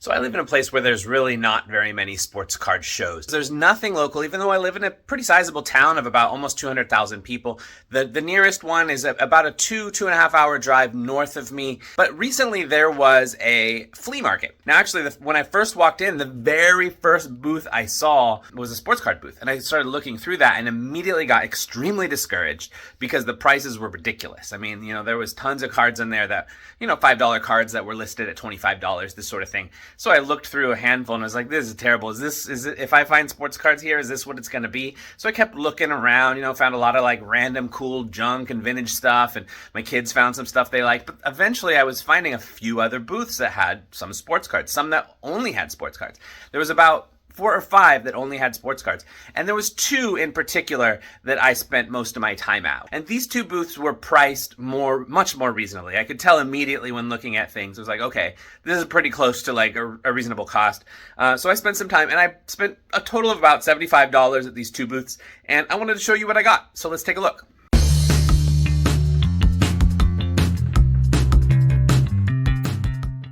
So I live in a place where there's really not very many sports card shows. There's nothing local, even though I live in a pretty sizable town of about almost 200,000 people. The nearest one is about a 2.5 hour drive north of me. But recently there was a flea market. Now actually, when I first walked in, the very first booth I saw was a sports card booth. And I started looking through that and immediately got extremely discouraged because the prices were ridiculous. I mean, there was tons of cards in there that, $5 cards that were listed at $25, this sort of thing. So I looked through a handful and I was like, this is terrible. Is it, if I find sports cards here, is this what it's going to be? So I kept looking around, found a lot of like random cool junk and vintage stuff. And my kids found some stuff they liked. But eventually I was finding a few other booths that had some sports cards, some that only had sports cards. There was about 4 or 5 that only had sports cards. And there was 2 in particular that I spent most of my time at. And these 2 booths were priced much more reasonably. I could tell immediately when looking at things. It was like, okay, this is pretty close to like a reasonable cost. So I spent some time, and I spent a total of about $75 at these 2 booths. And I wanted to show you what I got. So let's take a look.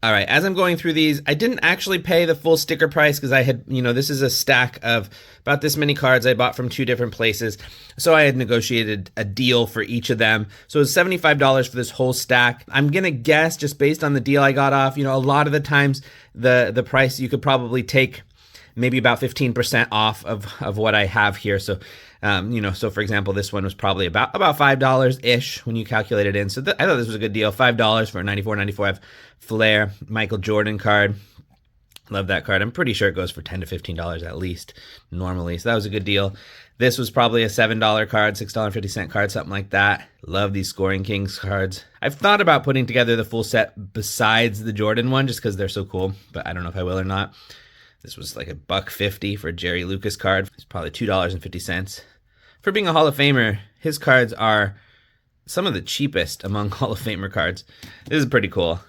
All right, as I'm going through these, I didn't actually pay the full sticker price because I had, this is a stack of about this many cards I bought from 2 different places. So I had negotiated a deal for each of them. So it was $75 for this whole stack. I'm going to guess, just based on the deal I got off, a lot of the times the price you could probably take maybe about 15% off of what I have here. So, so for example, this one was probably about $5-ish when you calculate it in. So I thought this was a good deal. $5 for a 94/95 Flair Michael Jordan card. Love that card. I'm pretty sure it goes for $10 to $15 at least normally. So that was a good deal. This was probably a $7 card, $6.50 card, something like that. Love these Scoring Kings cards. I've thought about putting together the full set besides the Jordan one just because they're so cool, but I don't know if I will or not. This was like $1.50 for a Jerry Lucas card. It's probably $2.50. For being a Hall of Famer, his cards are some of the cheapest among Hall of Famer cards. This is pretty cool.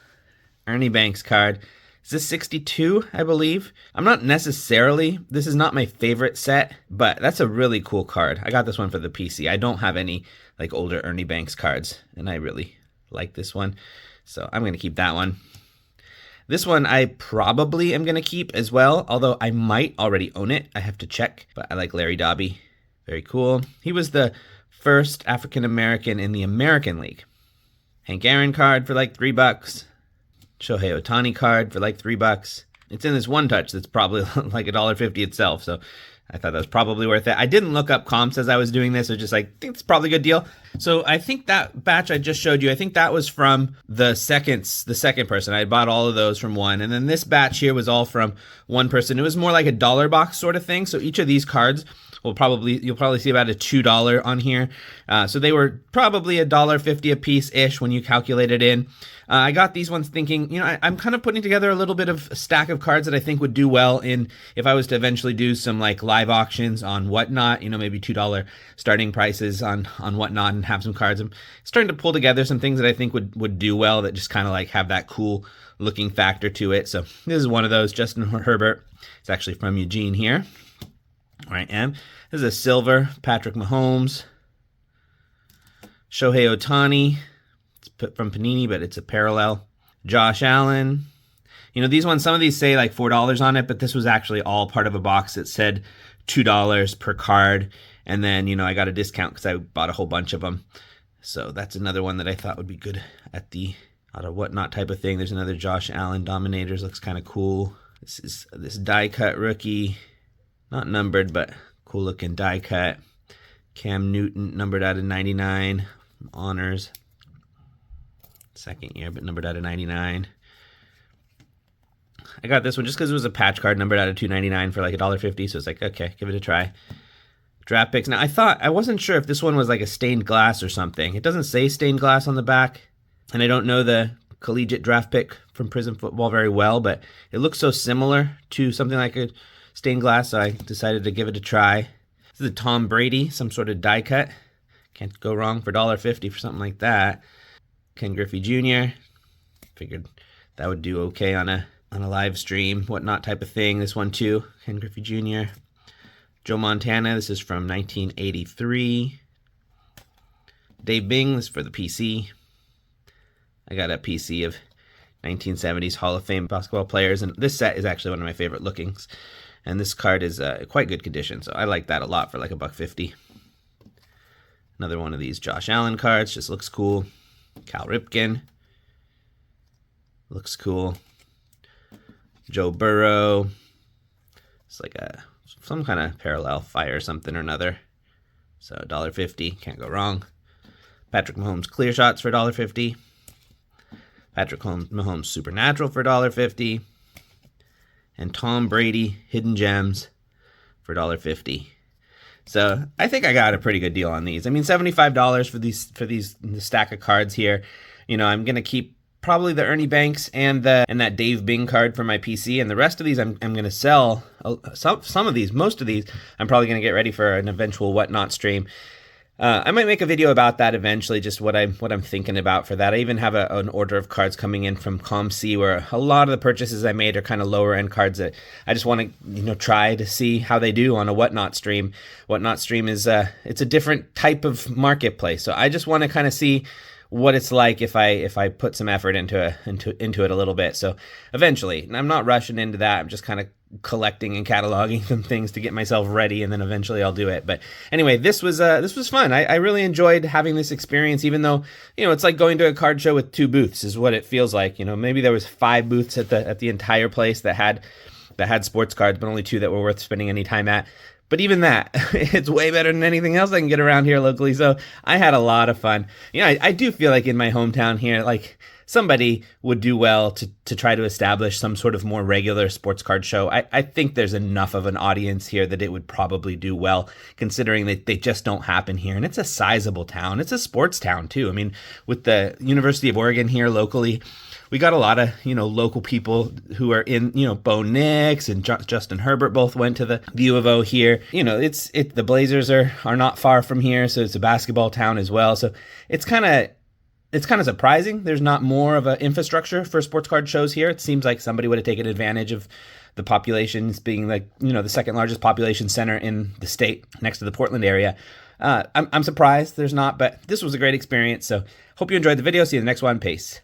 Ernie Banks card. Is this 62, I believe? This is not my favorite set, but that's a really cool card. I got this one for the PC. I don't have any like older Ernie Banks cards, and I really like this one. So I'm going to keep that one. This one I probably am going to keep as well, although I might already own it. I have to check, but I like Larry Doby. Very cool. He was the first African-American in the American League. Hank Aaron card for like $3. Shohei Ohtani card for like $3. It's in this one touch that's probably like $1.50 itself, so I thought that was probably worth it. I didn't look up comps as I was doing this. I was just like, I think it's probably a good deal. So I think that batch I just showed you, I think that was from the second person. I bought all of those from one. And then this batch here was all from one person. It was more like a dollar box sort of thing. So each of these cards you'll probably see about a $2 on here. So they were probably $1.50 a piece-ish when you calculate it in. I got these ones thinking, I'm kind of putting together a little bit of a stack of cards that I think would do well in if I was to eventually do some like live auctions on Whatnot, maybe $2 starting prices on Whatnot and have some cards. I'm starting to pull together some things that I think would do well that just kind of like have that cool looking factor to it. So this is one of those, Justin Herbert. It's actually from Eugene here. Where I am. This is a silver Patrick Mahomes. Shohei Ohtani. It's from Panini, but it's a parallel. Josh Allen. These ones, some of these say like $4 on it, but this was actually all part of a box that said $2 per card. And then, I got a discount because I bought a whole bunch of them. So that's another one that I thought would be good at the Whatnot type of thing. There's another Josh Allen Dominators. Looks kind of cool. This is this die cut rookie. Not numbered, but cool looking die cut. Cam Newton, numbered out of 99. Honors. Second year, but numbered out of 99. I got this one just because it was a patch card, numbered out of 299 for like $1.50. So it's like, okay, give it a try. Draft picks. Now, I wasn't sure if this one was like a stained glass or something. It doesn't say stained glass on the back. And I don't know the collegiate draft pick from Prison Football very well, but it looks so similar to something like a stained glass, so I decided to give it a try. This is a Tom Brady, some sort of die cut. Can't go wrong for $1.50 for something like that. Ken Griffey Jr. Figured that would do okay on a live stream, Whatnot type of thing. This one too, Ken Griffey Jr. Joe Montana, this is from 1983. Dave Bing, this is for the PC. I got a PC of 1970s Hall of Fame basketball players. And this set is actually one of my favorite lookings. And this card is quite good condition, so I like that a lot for like $1.50. Another one of these Josh Allen cards, just looks cool. Cal Ripken, looks cool. Joe Burrow, it's like some kind of parallel fire something or another. So $1.50, can't go wrong. Patrick Mahomes clear shots for $1.50. Patrick Mahomes Supernatural for $1.50. And Tom Brady Hidden Gems for $1.50. So I think I got a pretty good deal on these. I mean, $75 for the stack of cards here. You know, I'm gonna keep probably the Ernie Banks and that Dave Bing card for my PC, and the rest of these I'm gonna sell. Some of these, most of these, I'm probably gonna get ready for an eventual Whatnot stream. I might make a video about that eventually, just what I'm thinking about for that. I even have an order of cards coming in from ComC, where a lot of the purchases I made are kind of lower end cards that I just want to try to see how they do on a Whatnot stream. Whatnot stream is it's a different type of marketplace, so I just want to kind of see what it's like if I put some effort into it a little bit. So eventually, I'm not rushing into that. I'm just kind of collecting and cataloging some things to get myself ready, and then eventually I'll do it. But anyway, this was fun. I really enjoyed having this experience, even though it's like going to a card show with 2 booths is what it feels like. Maybe there was 5 booths at the entire place that had sports cards, but only 2 that were worth spending any time at. But even that, it's way better than anything else I can get around here locally. So I had a lot of fun. I do feel like in my hometown here, like somebody would do well to try to establish some sort of more regular sports card show. I think there's enough of an audience here that it would probably do well, considering that they just don't happen here. And it's a sizable town. It's a sports town too. I mean, with the University of Oregon here locally, we got a lot of, local people who are in, Bo Nix and Justin Herbert both went to the U of O here. The Blazers are not far from here, so it's a basketball town as well. So it's kind of surprising there's not more of an infrastructure for sports card shows here. It seems like somebody would have taken advantage of the populations being like, the second largest population center in the state next to the Portland area. I'm surprised there's not, but this was a great experience. So hope you enjoyed the video. See you in the next one. Peace.